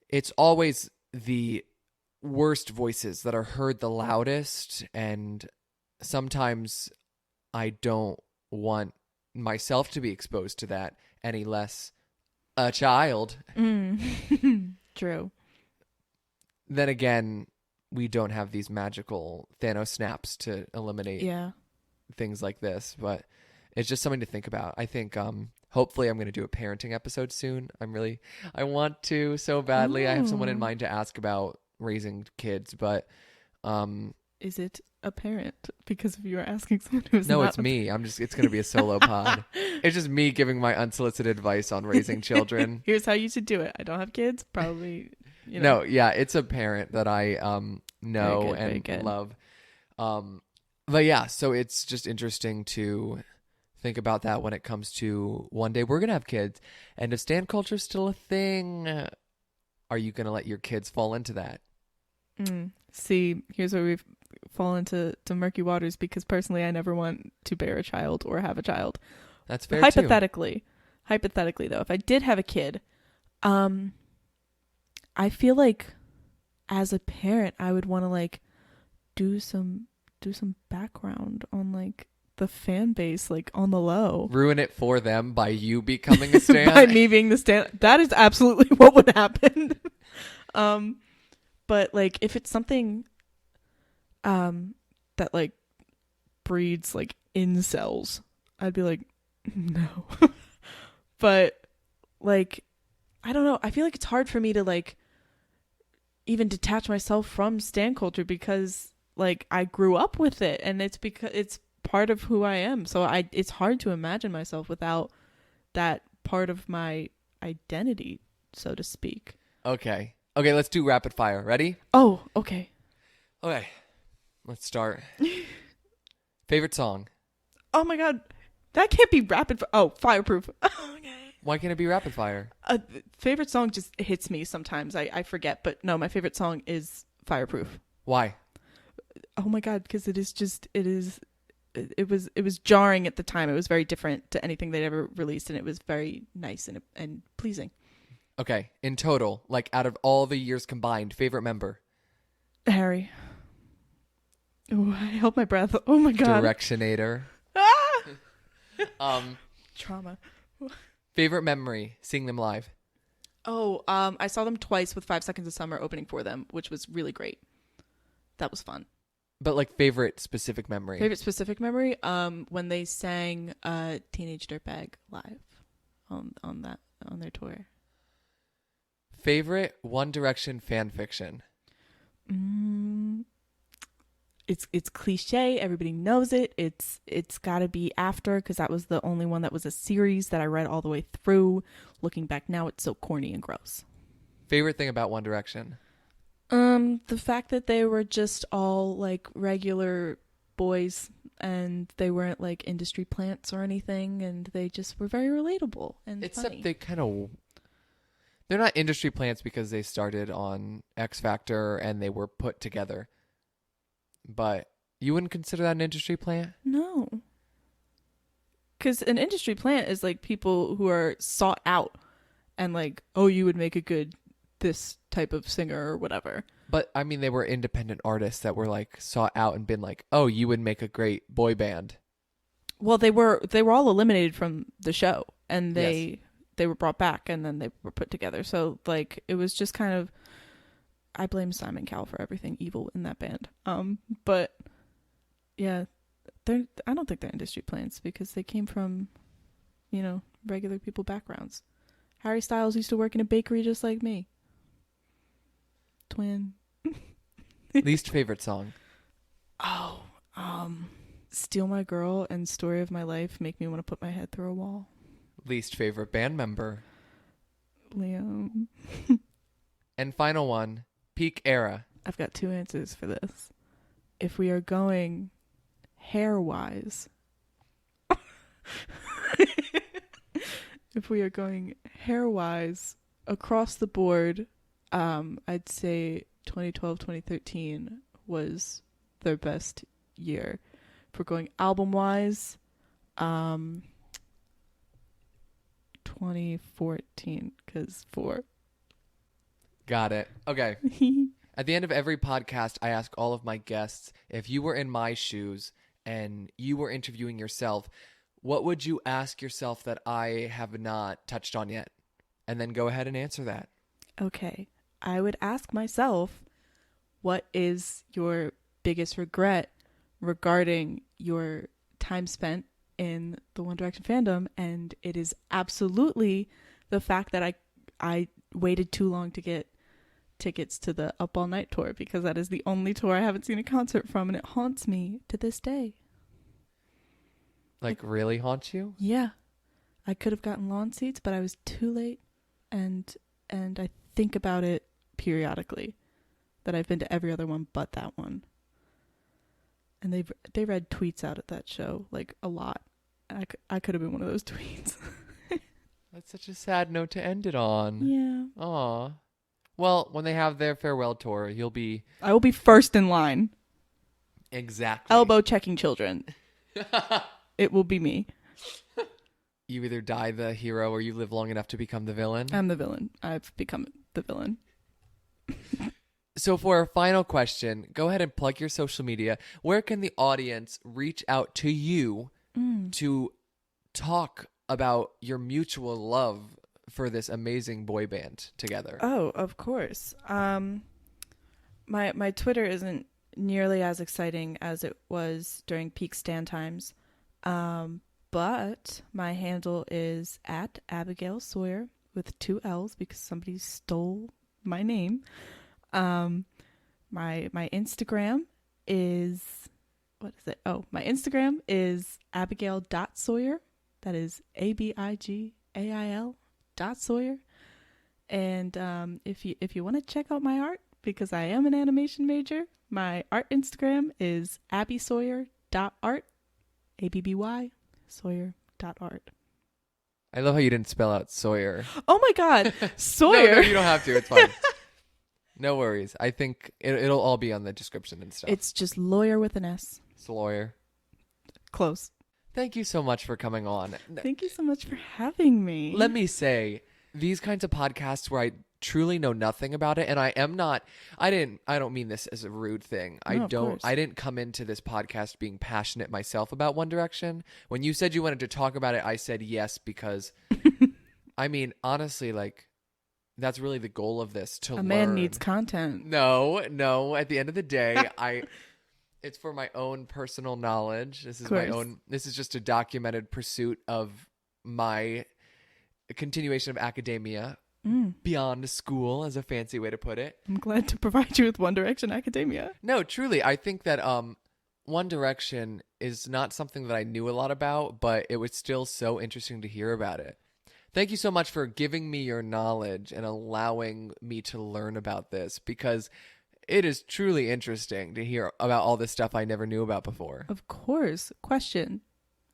it's always the worst voices that are heard the loudest, and sometimes I don't want myself to be exposed to that any less a child. True. Then again, we don't have these magical Thanos snaps to eliminate things like this, but it's just something to think about. I think hopefully I'm going to do a parenting episode soon. I want to so badly. I have someone in mind to ask about raising kids, but is it a parent? Because if you are asking someone who's no, not it's me. It's going to be a solo pod. It's just me giving my unsolicited advice on raising children. Here's how you should do it. I don't have kids, probably. No, yeah, it's a parent that I know very good. And love. But yeah, so it's just interesting to think about that when it comes to one day we're going to have kids, and if stan culture is still a thing, are you going to let your kids fall into that? See, here's where we've fallen to murky waters, because personally I never want to bear a child or have a child. That's fair. Hypothetically though, if I did have a kid, I feel like as a parent I would want to like do some background on like the fan base, like on the low. Ruin it for them by you becoming a stan? By me being the stan. That is absolutely what would happen. But like if it's something that like breeds like incels, I'd be like, no. But like, I don't know. I feel like it's hard for me to like even detach myself from stan culture, because like I grew up with it, and it's because it's part of who I am. So it's hard to imagine myself without that part of my identity, so to speak. Okay, let's do rapid fire. Ready? Oh, okay. Okay, let's start. Favorite song? Oh my god, that can't be rapid. Fireproof. Okay. Why can't it be rapid fire? Favorite song just hits me sometimes. I forget, but no, my favorite song is Fireproof. Why? Oh my god, because it was jarring at the time. It was very different to anything they'd ever released, and it was very nice and pleasing. Okay, in total, like out of all the years combined, favorite member? Harry. Oh, I held my breath. Oh my god. Directionator. Trauma. Favorite memory, seeing them live? Oh, I saw them twice with 5 Seconds of Summer opening for them, which was really great. That was fun. But like favorite specific memory? When they sang Teenage Dirtbag live on their tour. Favorite One Direction fan fiction? It's cliche. Everybody knows it. It's got to be After, because that was the only one that was a series that I read all the way through. Looking back now, it's so corny and gross. Favorite thing about One Direction? The fact that they were just all like regular boys, and they weren't like industry plants or anything, and they just were very relatable and Except funny. they're not industry plants because they started on X Factor and they were put together. But you wouldn't consider that an industry plant? No. Because an industry plant is like people who are sought out and like, oh, you would make a good this type of singer or whatever. But I mean, they were independent artists that were like sought out and been like, oh, you would make a great boy band. Well, they were all eliminated from the show, and they were brought back, and then they were put together. So like it was just kind of, I blame Simon Cowell for everything evil in that band. But yeah, I don't think they're industry plants, because they came from, regular people backgrounds. Harry Styles used to work in a bakery just like me. Twin. Least favorite song? Oh, Steal My Girl and Story of My Life make me want to put my head through a wall. Least favorite band member? Liam. And final one, peak era. I've got two answers for this. If we are going hair-wise, if we are going hair-wise across the board, I'd say 2012, 2013 was their best year. If we're going album-wise, 2014, because 4. Got it. Okay. At the end of every podcast, I ask all of my guests, if you were in my shoes and you were interviewing yourself, what would you ask yourself that I have not touched on yet? And then go ahead and answer that. Okay. I would ask myself, what is your biggest regret regarding your time spent in the One Direction fandom? And it is absolutely the fact that I waited too long to get tickets to the Up All Night tour, because that is the only tour I haven't seen a concert from, and it haunts me to this day. Like really haunts you? Yeah. I could have gotten lawn seats, but I was too late, and I think about it periodically, that I've been to every other one but that one. And they read tweets out at that show, like, a lot. I could have been one of those tweets. That's such a sad note to end it on. Yeah. Aw. Well, when they have their farewell tour, I will be first in line. Exactly. Elbow checking children. It will be me. You either die the hero or you live long enough to become the villain. I'm the villain. I've become the villain. So for our final question, go ahead and plug your social media. Where can the audience reach out to you to talk about your mutual love for this amazing boy band together? Oh, of course. My Twitter isn't nearly as exciting as it was during peak Stan times. But my handle is at Abigail Sawyer with 2 L's because somebody stole my name. My Instagram is, what is it? Oh, my Instagram is abigail.sawyer. That is ABIGAIL.Sawyer. And if you want to check out my art, because I am an animation major, my art Instagram is abbysawyer.art. ABBY Sawyer.art. I love how you didn't spell out Sawyer. Oh my God, Sawyer! No, you don't have to. It's fine. No worries. I think it'll all be on the description and stuff. It's just lawyer with an S. Sawyer. Close. Thank you so much for coming on. Thank you so much for having me. Let me say, these kinds of podcasts where I truly know nothing about it, and I don't mean this as a rude thing. I didn't come into this podcast being passionate myself about One Direction. When you said you wanted to talk about it, I said yes, because I mean, honestly, like, that's really the goal of this, to learn. A man needs content. No. At the end of the day, it's for my own personal knowledge. This is just a documented pursuit of my continuation of academia. Beyond school, as a fancy way to put it. I'm glad to provide you with One Direction Academia. No, truly, I think that One Direction is not something that I knew a lot about, but it was still so interesting to hear about it. Thank you so much for giving me your knowledge and allowing me to learn about this, because it is truly interesting to hear about all this stuff I never knew about before. Of course. Question.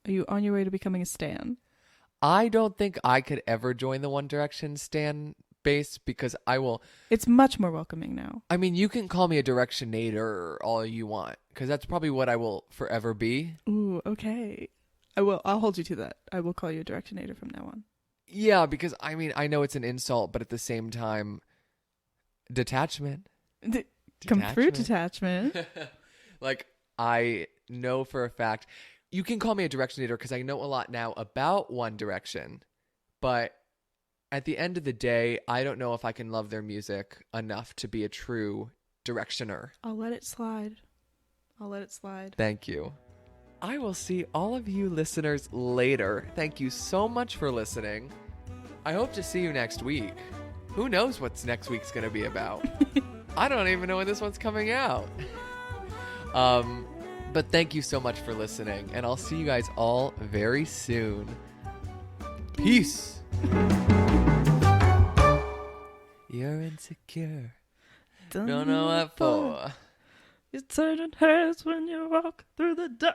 Are you on your way to becoming a stan? I don't think I could ever join the One Direction stan base, because I will... It's much more welcoming now. I mean, you can call me a Directionator all you want, because that's probably what I will forever be. Ooh, okay. I'll hold you to that. I will call you a Directionator from now on. Yeah, because I mean, I know it's an insult, but at the same time, detachment. Come through, detachment. Like, I know for a fact... You can call me a Directionator because I know a lot now about One Direction, but at the end of the day, I don't know if I can love their music enough to be a true Directioner. I'll let it slide. Thank you. I will see all of you listeners later. Thank you so much for listening. I hope to see you next week. Who knows what next week's going to be about? I don't even know when this one's coming out. But thank you so much for listening, and I'll see you guys all very soon. Peace. You're insecure. Don't know what for. You're turning heads when you walk through the door.